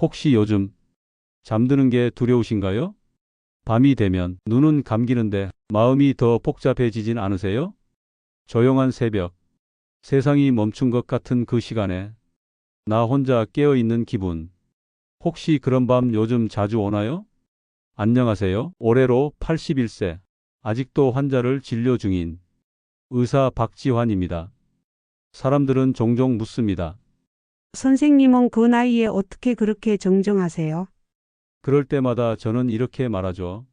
혹시 요즘 잠드는 게 두려우신가요? 밤이 되면 눈은 감기는데 마음이 더 복잡해지진 않으세요? 조용한 새벽, 세상이 멈춘 것 같은 그 시간에 나 혼자 깨어 있는 기분. 혹시 그런 밤 요즘 자주 오나요? 안녕하세요. 올해로 81세. 아직도 환자를 진료 중인 의사 박지환입니다. 사람들은 종종 묻습니다. 선생님은 그 나이에 어떻게 그렇게 정정하세요? 그럴 때마다 저는 이렇게 말하죠.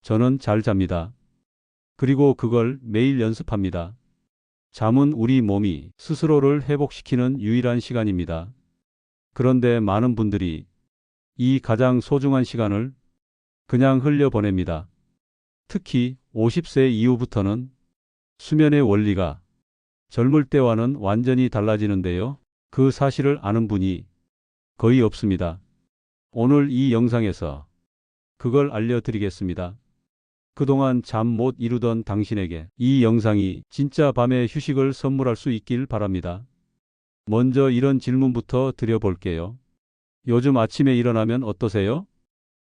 저는 잘 잡니다. 그리고 그걸 매일 연습합니다. 잠은 우리 몸이 스스로를 회복시키는 유일한 시간입니다. 그런데 많은 분들이 이 가장 소중한 시간을 그냥 흘려보냅니다. 특히 50세 이후부터는 수면의 원리가 젊을 때와는 완전히 달라지는데요. 그 사실을 아는 분이 거의 없습니다. 오늘 이 영상에서 그걸 알려드리겠습니다. 그동안 잠 못 이루던 당신에게 이 영상이 진짜 밤의 휴식을 선물할 수 있길 바랍니다. 먼저 이런 질문부터 드려볼게요. 요즘 아침에 일어나면 어떠세요?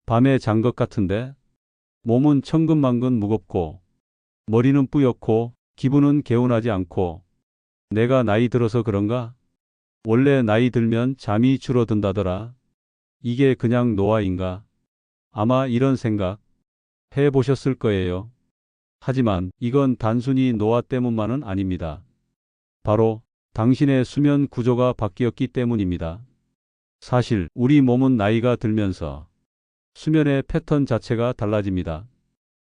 밤에 잔 것 같은데 몸은 천근만근 무겁고 머리는 뿌옇고 기분은 개운하지 않고 내가 나이 들어서 그런가? 원래 나이 들면 잠이 줄어든다더라. 이게 그냥 노화인가? 아마 이런 생각 해보셨을 거예요. 하지만 이건 단순히 노화 때문만은 아닙니다. 바로 당신의 수면 구조가 바뀌었기 때문입니다. 사실 우리 몸은 나이가 들면서 수면의 패턴 자체가 달라집니다.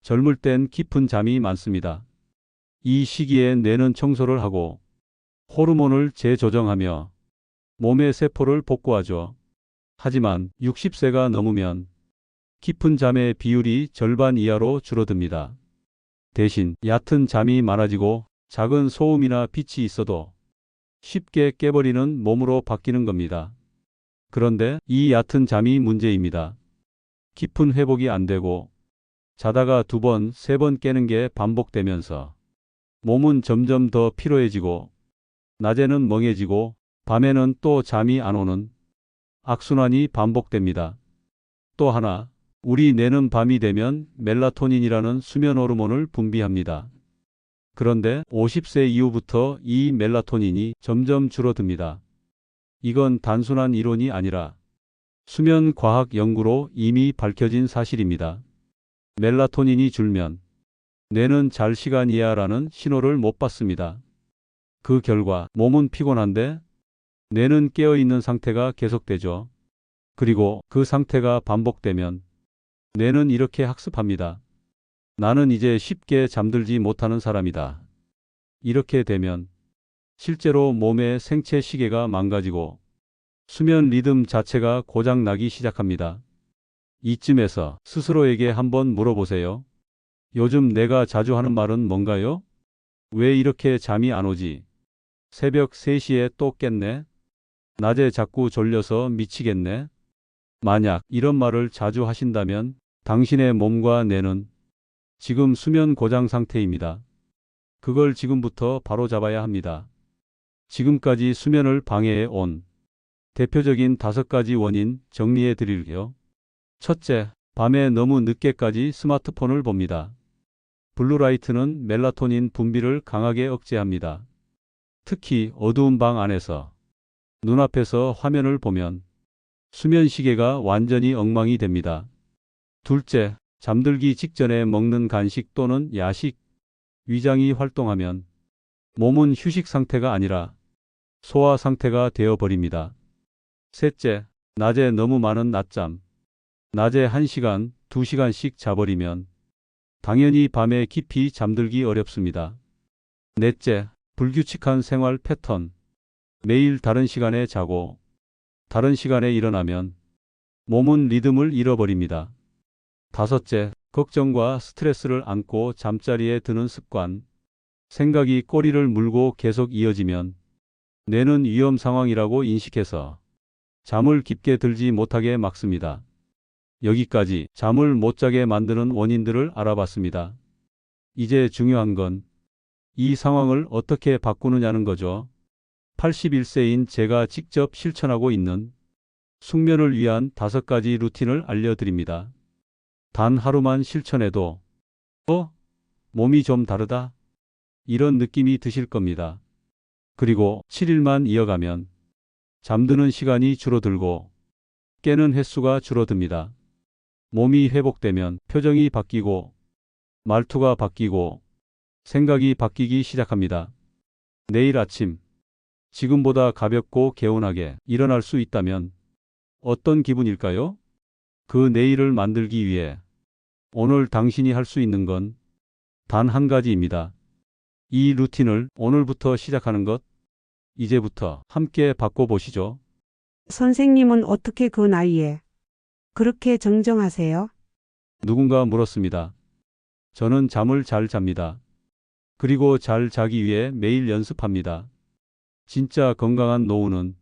젊을 땐 깊은 잠이 많습니다. 이 시기에 뇌는 청소를 하고 호르몬을 재조정하며 몸의 세포를 복구하죠. 하지만 60세가 넘으면 깊은 잠의 비율이 절반 이하로 줄어듭니다. 대신 얕은 잠이 많아지고 작은 소음이나 빛이 있어도 쉽게 깨버리는 몸으로 바뀌는 겁니다. 그런데 이 얕은 잠이 문제입니다. 깊은 회복이 안 되고 자다가 2번, 3번 깨는 게 반복되면서 몸은 점점 더 피로해지고 낮에는 멍해지고 밤에는 또 잠이 안 오는 악순환이 반복됩니다. 또 하나, 우리 뇌는 밤이 되면 멜라토닌이라는 수면 호르몬을 분비합니다. 그런데 50세 이후부터 이 멜라토닌이 점점 줄어듭니다. 이건 단순한 이론이 아니라 수면 과학 연구로 이미 밝혀진 사실입니다. 멜라토닌이 줄면 뇌는 잘 시간이야라는 신호를 못 받습니다. 그 결과 몸은 피곤한데 뇌는 깨어있는 상태가 계속되죠. 그리고 그 상태가 반복되면 뇌는 이렇게 학습합니다. 나는 이제 쉽게 잠들지 못하는 사람이다. 이렇게 되면 실제로 몸의 생체 시계가 망가지고 수면 리듬 자체가 고장나기 시작합니다. 이쯤에서 스스로에게 한번 물어보세요. 요즘 내가 자주 하는 말은 뭔가요? 왜 이렇게 잠이 안 오지? 새벽 3시에 또 깼네? 낮에 자꾸 졸려서 미치겠네? 만약 이런 말을 자주 하신다면 당신의 몸과 뇌는 지금 수면 고장 상태입니다. 그걸 지금부터 바로 잡아야 합니다. 지금까지 수면을 방해해 온 대표적인 5가지 원인 정리해 드릴게요. 첫째, 밤에 너무 늦게까지 스마트폰을 봅니다. 블루라이트는 멜라토닌 분비를 강하게 억제합니다. 특히 어두운 방 안에서 눈앞에서 화면을 보면 수면 시계가 완전히 엉망이 됩니다. 둘째, 잠들기 직전에 먹는 간식 또는 야식, 위장이 활동하면 몸은 휴식 상태가 아니라 소화 상태가 되어버립니다. 셋째, 낮에 너무 많은 낮잠, 낮에 1시간, 2시간씩 자버리면 당연히 밤에 깊이 잠들기 어렵습니다. 넷째, 불규칙한 생활 패턴, 매일 다른 시간에 자고 다른 시간에 일어나면 몸은 리듬을 잃어버립니다. 다섯째, 걱정과 스트레스를 안고 잠자리에 드는 습관, 생각이 꼬리를 물고 계속 이어지면 뇌는 위험 상황이라고 인식해서 잠을 깊게 들지 못하게 막습니다. 여기까지 잠을 못 자게 만드는 원인들을 알아봤습니다. 이제 중요한 건 이 상황을 어떻게 바꾸느냐는 거죠. 81세인 제가 직접 실천하고 있는 숙면을 위한 5가지 루틴을 알려드립니다. 단 하루만 실천해도 몸이 좀 다르다. 이런 느낌이 드실 겁니다. 그리고 7일만 이어가면 잠드는 시간이 줄어들고 깨는 횟수가 줄어듭니다. 몸이 회복되면 표정이 바뀌고 말투가 바뀌고 생각이 바뀌기 시작합니다. 내일 아침 지금보다 가볍고 개운하게 일어날 수 있다면 어떤 기분일까요? 그 내일을 만들기 위해 오늘 당신이 할 수 있는 건 단 한 가지입니다. 이 루틴을 오늘부터 시작하는 것, 이제부터 함께 바꿔보시죠. 선생님은 어떻게 그 나이에 그렇게 정정하세요? 누군가 물었습니다. 저는 잠을 잘 잡니다. 그리고 잘 자기 위해 매일 연습합니다. 진짜 건강한 노후는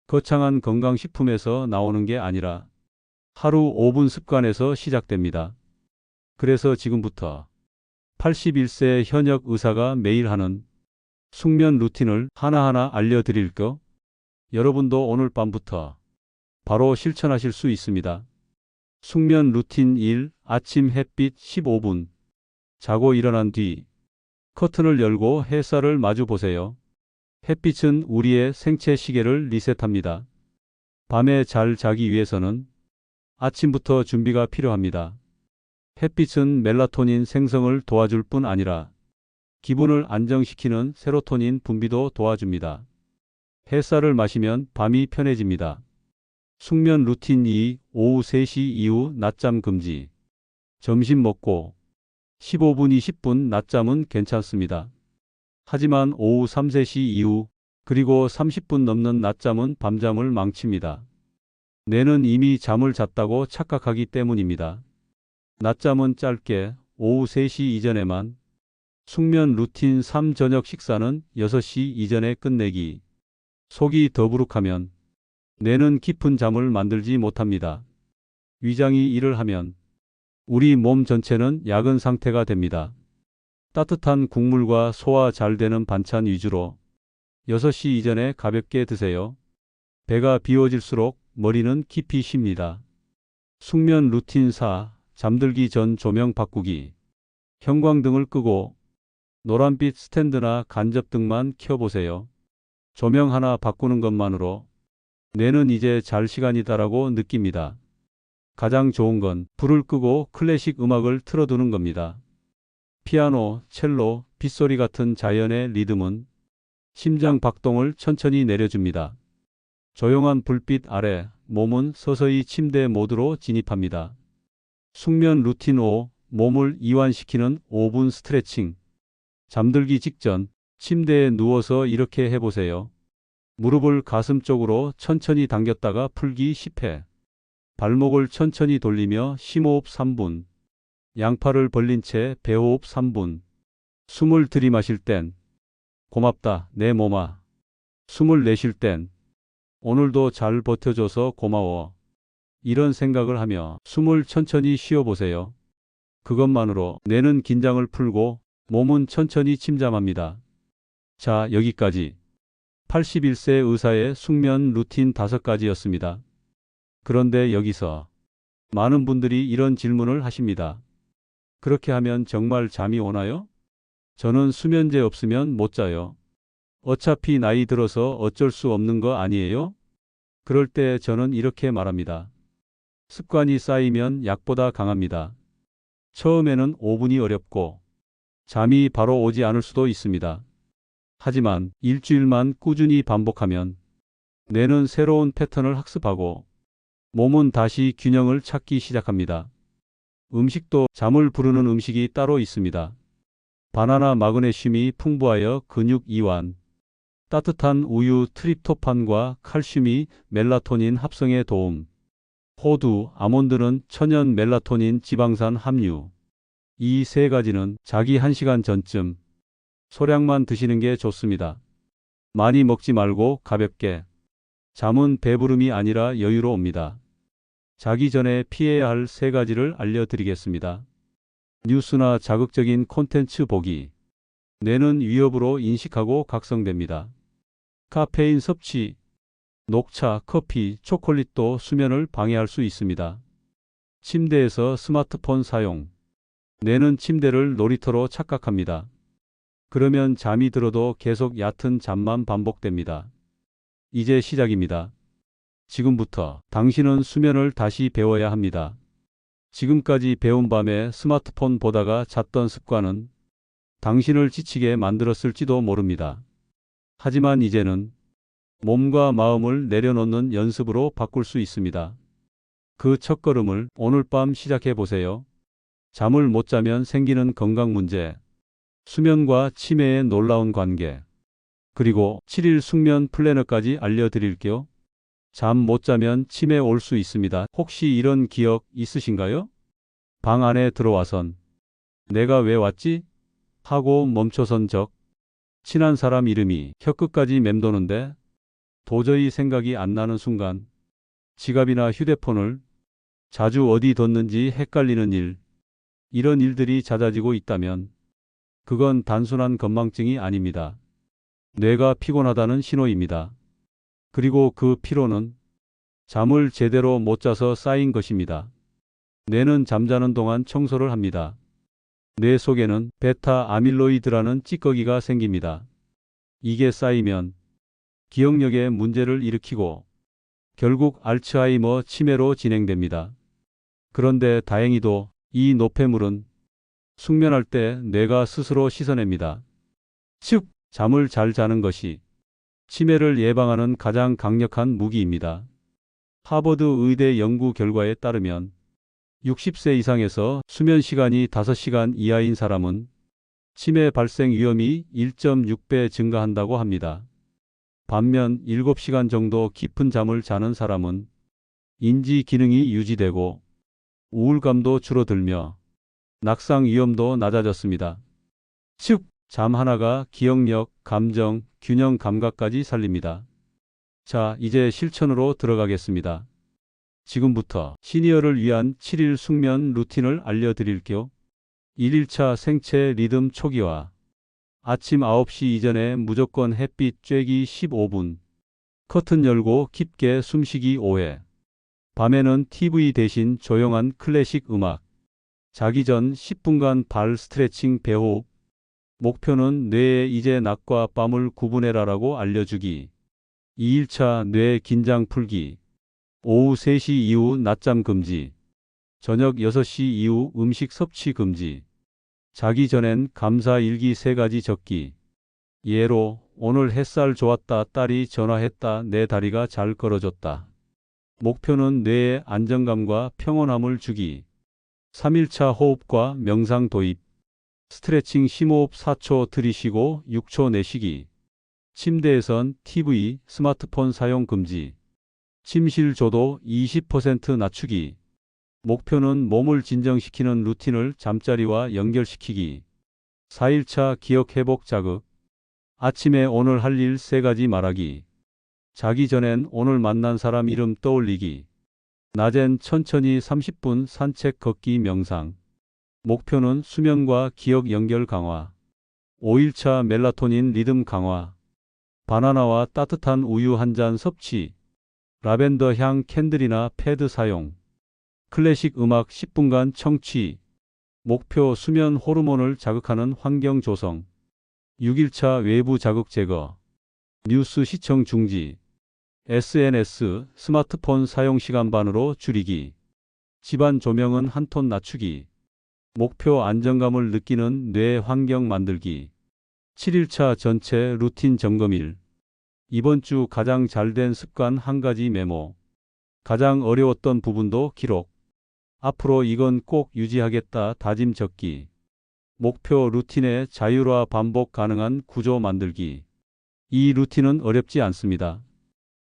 거창한 건강식품에서 나오는 게 아니라 하루 5분 습관에서 시작됩니다. 그래서 지금부터 81세 현역 의사가 매일 하는 숙면 루틴을 하나하나 알려드릴게요. 여러분도 오늘 밤부터 바로 실천하실 수 있습니다. 숙면 루틴 1. 아침 햇빛 15분. 자고 일어난 뒤 커튼을 열고 햇살을 마주 보세요. 햇빛은 우리의 생체 시계를 리셋합니다. 밤에 잘 자기 위해서는 아침부터 준비가 필요합니다. 햇빛은 멜라토닌 생성을 도와줄 뿐 아니라 기분을 안정시키는 세로토닌 분비도 도와줍니다. 햇살을 마시면 밤이 편해집니다. 숙면 루틴 2. 오후 3시 이후 낮잠 금지. 점심 먹고 15분 20분 낮잠은 괜찮습니다. 하지만 오후 3, 4시 이후 그리고 30분 넘는 낮잠은 밤잠을 망칩니다. 뇌는 이미 잠을 잤다고 착각하기 때문입니다. 낮잠은 짧게 오후 3시 이전에만. 숙면 루틴 3. 저녁 식사는 6시 이전에 끝내기. 속이 더부룩하면 뇌는 깊은 잠을 만들지 못합니다. 위장이 일을 하면 우리 몸 전체는 야근 상태가 됩니다. 따뜻한 국물과 소화 잘 되는 반찬 위주로 6시 이전에 가볍게 드세요. 배가 비워질수록 머리는 깊이 쉽니다. 숙면 루틴 4. 잠들기 전 조명 바꾸기. 형광등을 끄고 노란빛 스탠드나 간접등만 켜보세요. 조명 하나 바꾸는 것만으로 뇌는 이제 잘 시간이다라고 느낍니다. 가장 좋은 건 불을 끄고 클래식 음악을 틀어두는 겁니다. 피아노, 첼로, 빗소리 같은 자연의 리듬은 심장 박동을 천천히 내려줍니다. 조용한 불빛 아래 몸은 서서히 침대 모드로 진입합니다. 숙면 루틴 5. 몸을 이완시키는 5분 스트레칭. 잠들기 직전 침대에 누워서 이렇게 해보세요. 무릎을 가슴 쪽으로 천천히 당겼다가 풀기 10회. 발목을 천천히 돌리며 심호흡 3분. 양팔을 벌린 채 배호흡 3분. 숨을 들이마실 땐 고맙다 내 몸아. 숨을 내쉴 땐 오늘도 잘 버텨줘서 고마워. 이런 생각을 하며 숨을 천천히 쉬어보세요. 그것만으로 뇌는 긴장을 풀고 몸은 천천히 침잠합니다. 자, 여기까지 81세 의사의 숙면 루틴 5가지였습니다. 그런데 여기서 많은 분들이 이런 질문을 하십니다. 그렇게 하면 정말 잠이 오나요? 저는 수면제 없으면 못 자요. 어차피 나이 들어서 어쩔 수 없는 거 아니에요? 그럴 때 저는 이렇게 말합니다. 습관이 쌓이면 약보다 강합니다. 처음에는 5분이 어렵고 잠이 바로 오지 않을 수도 있습니다. 하지만 일주일만 꾸준히 반복하면 뇌는 새로운 패턴을 학습하고 몸은 다시 균형을 찾기 시작합니다. 음식도 잠을 부르는 음식이 따로 있습니다. 바나나 마그네슘이 풍부하여 근육 이완, 따뜻한 우유 트립토판과 칼슘이 멜라토닌 합성에 도움, 호두, 아몬드는 천연 멜라토닌 지방산 함유. 이 3가지는 자기 1시간 전쯤 소량만 드시는 게 좋습니다. 많이 먹지 말고 가볍게. 잠은 배부름이 아니라 여유로 옵니다. 자기 전에 피해야 할 3가지를 알려드리겠습니다. 뉴스나 자극적인 콘텐츠 보기. 뇌는 위협으로 인식하고 각성됩니다. 카페인 섭취. 녹차, 커피, 초콜릿도 수면을 방해할 수 있습니다. 침대에서 스마트폰 사용. 뇌는 침대를 놀이터로 착각합니다. 그러면 잠이 들어도 계속 얕은 잠만 반복됩니다. 이제 시작입니다. 지금부터 당신은 수면을 다시 배워야 합니다. 지금까지 배운 밤에 스마트폰 보다가 잤던 습관은 당신을 지치게 만들었을지도 모릅니다. 하지만 이제는 몸과 마음을 내려놓는 연습으로 바꿀 수 있습니다. 그 첫걸음을 오늘 밤 시작해 보세요. 잠을 못 자면 생기는 건강 문제, 수면과 치매의 놀라운 관계, 그리고 7일 숙면 플래너까지 알려드릴게요. 잠 못 자면 치매 올 수 있습니다. 혹시 이런 기억 있으신가요? 방 안에 들어와선 내가 왜 왔지? 하고 멈춰선 적, 친한 사람 이름이 혀끝까지 맴도는데 도저히 생각이 안 나는 순간, 지갑이나 휴대폰을 자주 어디 뒀는지 헷갈리는 일, 이런 일들이 잦아지고 있다면 그건 단순한 건망증이 아닙니다. 뇌가 피곤하다는 신호입니다. 그리고 그 피로는 잠을 제대로 못 자서 쌓인 것입니다. 뇌는 잠자는 동안 청소를 합니다. 뇌 속에는 베타 아밀로이드라는 찌꺼기가 생깁니다. 이게 쌓이면 기억력에 문제를 일으키고 결국 알츠하이머 치매로 진행됩니다. 그런데 다행히도 이 노폐물은 숙면할 때 뇌가 스스로 씻어냅니다. 즉, 잠을 잘 자는 것이 치매를 예방하는 가장 강력한 무기입니다. 하버드 의대 연구 결과에 따르면 60세 이상에서 수면 시간이 5시간 이하인 사람은 치매 발생 위험이 1.6배 증가한다고 합니다. 반면 7시간 정도 깊은 잠을 자는 사람은 인지 기능이 유지되고 우울감도 줄어들며 낙상 위험도 낮아졌습니다. 즉, 잠 하나가 기억력, 감정, 균형 감각까지 살립니다. 자, 이제 실천으로 들어가겠습니다. 지금부터 시니어를 위한 7일 숙면 루틴을 알려드릴게요. 1일차 생체 리듬 초기화. 아침 9시 이전에 무조건 햇빛 쬐기 15분. 커튼 열고 깊게 숨쉬기 5회. 밤에는 TV 대신 조용한 클래식 음악. 자기 전 10분간 발 스트레칭 배호흡. 목표는 뇌에 이제 낮과 밤을 구분해라라고 알려주기. 2일차 뇌 긴장 풀기. 오후 3시 이후 낮잠 금지. 저녁 6시 이후 음식 섭취 금지. 자기 전엔 감사 일기 3가지 적기. 예로 오늘 햇살 좋았다. 딸이 전화했다. 내 다리가 잘 걸어줬다. 목표는 뇌에 안정감과 평온함을 주기. 3일차 호흡과 명상 도입. 스트레칭 심호흡 4초 들이쉬고 6초 내쉬기. 침대에선 TV, 스마트폰 사용 금지. 침실 조도 20% 낮추기. 목표는 몸을 진정시키는 루틴을 잠자리와 연결시키기. 4일차 기억 회복 자극. 아침에 오늘 할 일 3가지 말하기. 자기 전엔 오늘 만난 사람 이름 떠올리기. 낮엔 천천히 30분 산책 걷기 명상. 목표는 수면과 기억 연결 강화. 5일차 멜라토닌 리듬 강화. 바나나와 따뜻한 우유 한 잔 섭취. 라벤더 향 캔들이나 패드 사용. 클래식 음악 10분간 청취. 목표 수면 호르몬을 자극하는 환경 조성. 6일차 외부 자극 제거. 뉴스 시청 중지. SNS, 스마트폰 사용 시간 반으로 줄이기. 집안 조명은 한 톤 낮추기. 목표 안정감을 느끼는 뇌 환경 만들기. 7일차 전체 루틴 점검일. 이번 주 가장 잘된 습관 1가지 메모. 가장 어려웠던 부분도 기록. 앞으로 이건 꼭 유지하겠다 다짐 적기. 목표 루틴의 자율화 반복 가능한 구조 만들기. 이 루틴은 어렵지 않습니다.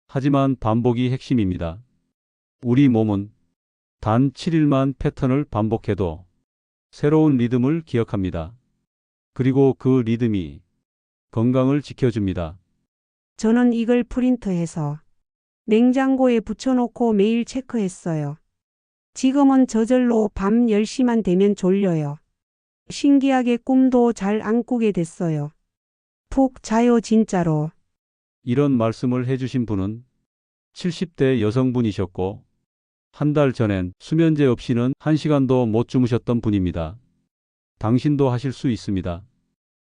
하지만 반복이 핵심입니다. 우리 몸은 단 7일만 패턴을 반복해도 새로운 리듬을 기억합니다. 그리고 그 리듬이 건강을 지켜줍니다. 저는 이걸 프린트해서 냉장고에 붙여놓고 매일 체크했어요. 지금은 저절로 밤 10시만 되면 졸려요. 신기하게 꿈도 잘 안 꾸게 됐어요. 푹 자요 진짜로. 이런 말씀을 해주신 분은 70대 여성분이셨고 한 달 전엔 수면제 없이는 1시간도 못 주무셨던 분입니다. 당신도 하실 수 있습니다.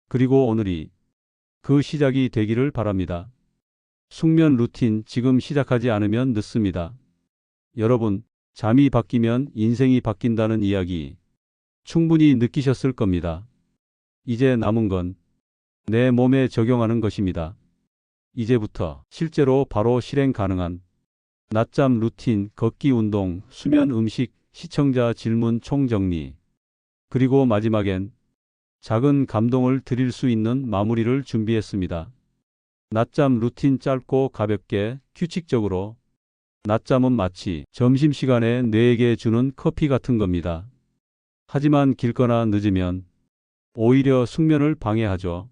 그리고 오늘이 그 시작이 되기를 바랍니다. 숙면 루틴 지금 시작하지 않으면 늦습니다. 여러분, 잠이 바뀌면 인생이 바뀐다는 이야기 충분히 느끼셨을 겁니다. 이제 남은 건 내 몸에 적용하는 것입니다. 이제부터 실제로 바로 실행 가능한 낮잠 루틴, 걷기 운동, 수면 음식, 시청자 질문 총정리. 그리고 마지막엔 작은 감동을 드릴 수 있는 마무리를 준비했습니다. 낮잠 루틴 짧고 가볍게 규칙적으로. 낮잠은 마치 점심시간에 뇌에게 주는 커피 같은 겁니다. 하지만 길거나 늦으면 오히려 숙면을 방해하죠.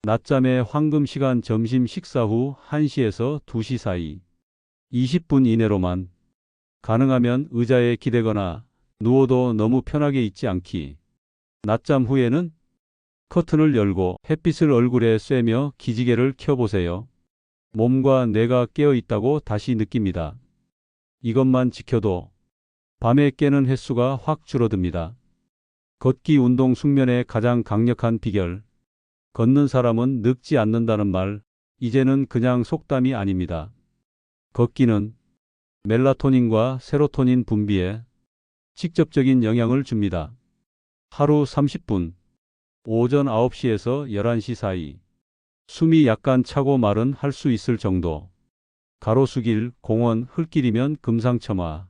낮잠의 황금 시간 점심 식사 후 1시에서 2시 사이 20분 이내로만. 가능하면 의자에 기대거나 누워도 너무 편하게 있지 않기. 낮잠 후에는 커튼을 열고 햇빛을 얼굴에 쐬며 기지개를 켜보세요. 몸과 뇌가 깨어 있다고 다시 느낍니다. 이것만 지켜도 밤에 깨는 횟수가 확 줄어듭니다. 걷기 운동 숙면의 가장 강력한 비결. 걷는 사람은 늙지 않는다는 말, 이제는 그냥 속담이 아닙니다. 걷기는 멜라토닌과 세로토닌 분비에 직접적인 영향을 줍니다. 하루 30분, 오전 9시에서 11시 사이. 숨이 약간 차고 말은 할 수 있을 정도. 가로수길, 공원, 흙길이면 금상첨화.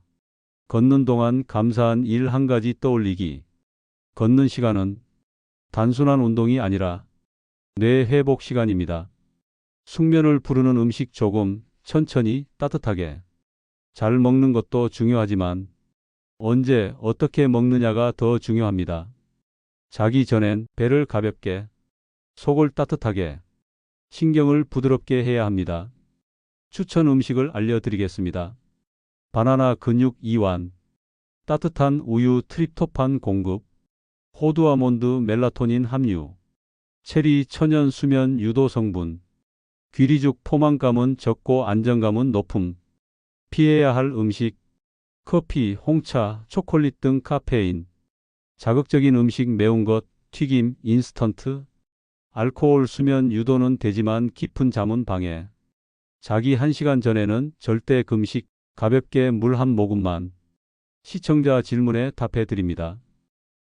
걷는 동안 감사한 일 한 가지 떠올리기. 걷는 시간은 단순한 운동이 아니라 뇌 회복 시간입니다. 숙면을 부르는 음식 조금, 천천히, 따뜻하게. 잘 먹는 것도 중요하지만 언제, 어떻게 먹느냐가 더 중요합니다. 자기 전엔 배를 가볍게, 속을 따뜻하게, 신경을 부드럽게 해야 합니다. 추천 음식을 알려드리겠습니다. 바나나 근육 이완, 따뜻한 우유 트립토판 공급, 호두 아몬드 멜라토닌 함유, 체리 천연 수면 유도 성분, 귀리죽 포만감은 적고 안정감은 높음. 피해야 할 음식, 커피, 홍차, 초콜릿 등 카페인, 자극적인 음식 매운 것, 튀김, 인스턴트, 알코올 수면 유도는 되지만 깊은 잠은 방해. 자기 1시간 전에는 절대 금식, 가볍게 물 한 모금만. 시청자 질문에 답해 드립니다.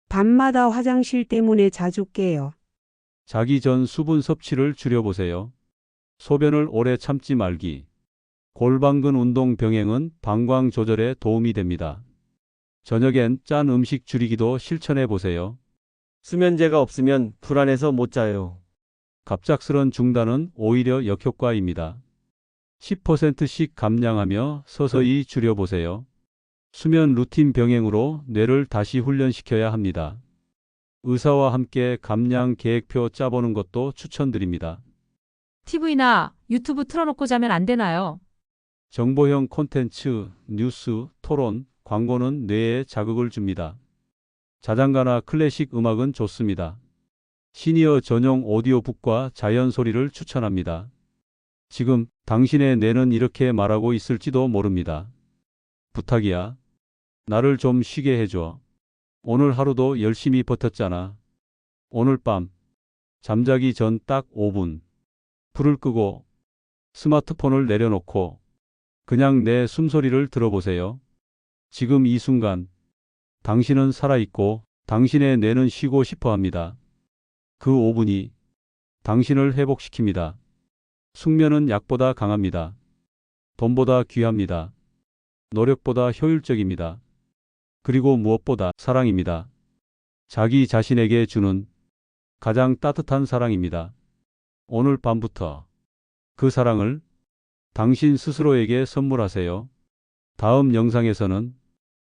밤마다 화장실 때문에 자주 깨요. 자기 전 수분 섭취를 줄여보세요. 소변을 오래 참지 말기. 골반근 운동 병행은 방광 조절에 도움이 됩니다. 저녁엔 짠 음식 줄이기도 실천해 보세요. 수면제가 없으면 불안해서 못 자요. 갑작스런 중단은 오히려 역효과입니다. 10%씩 감량하며 서서히 줄여보세요. 수면 루틴 병행으로 뇌를 다시 훈련시켜야 합니다. 의사와 함께 감량 계획표 짜보는 것도 추천드립니다. TV나 유튜브 틀어놓고 자면 안 되나요? 정보형 콘텐츠, 뉴스, 토론, 광고는 뇌에 자극을 줍니다. 자장가나 클래식 음악은 좋습니다. 시니어 전용 오디오북과 자연 소리를 추천합니다. 지금 당신의 뇌는 이렇게 말하고 있을지도 모릅니다. 부탁이야. 나를 좀 쉬게 해줘. 오늘 하루도 열심히 버텼잖아. 오늘 밤 잠자기 전 딱 5분. 불을 끄고 스마트폰을 내려놓고 그냥 내 숨소리를 들어보세요. 지금 이 순간 당신은 살아있고 당신의 뇌는 쉬고 싶어 합니다. 그 5분이 당신을 회복시킵니다. 숙면은 약보다 강합니다. 돈보다 귀합니다. 노력보다 효율적입니다. 그리고 무엇보다 사랑입니다. 자기 자신에게 주는 가장 따뜻한 사랑입니다. 오늘 밤부터 그 사랑을 당신 스스로에게 선물하세요. 다음 영상에서는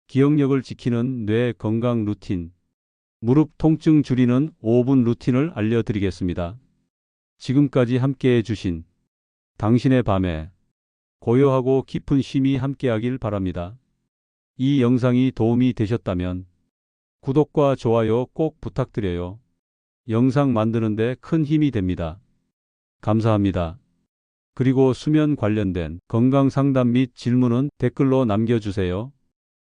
기억력을 지키는 뇌 건강 루틴, 무릎 통증 줄이는 5분 루틴을 알려드리겠습니다. 지금까지 함께해 주신 당신의 밤에 고요하고 깊은 쉼이 함께하길 바랍니다. 이 영상이 도움이 되셨다면 구독과 좋아요 꼭 부탁드려요. 영상 만드는데 큰 힘이 됩니다. 감사합니다. 그리고 수면 관련된 건강 상담 및 질문은 댓글로 남겨주세요.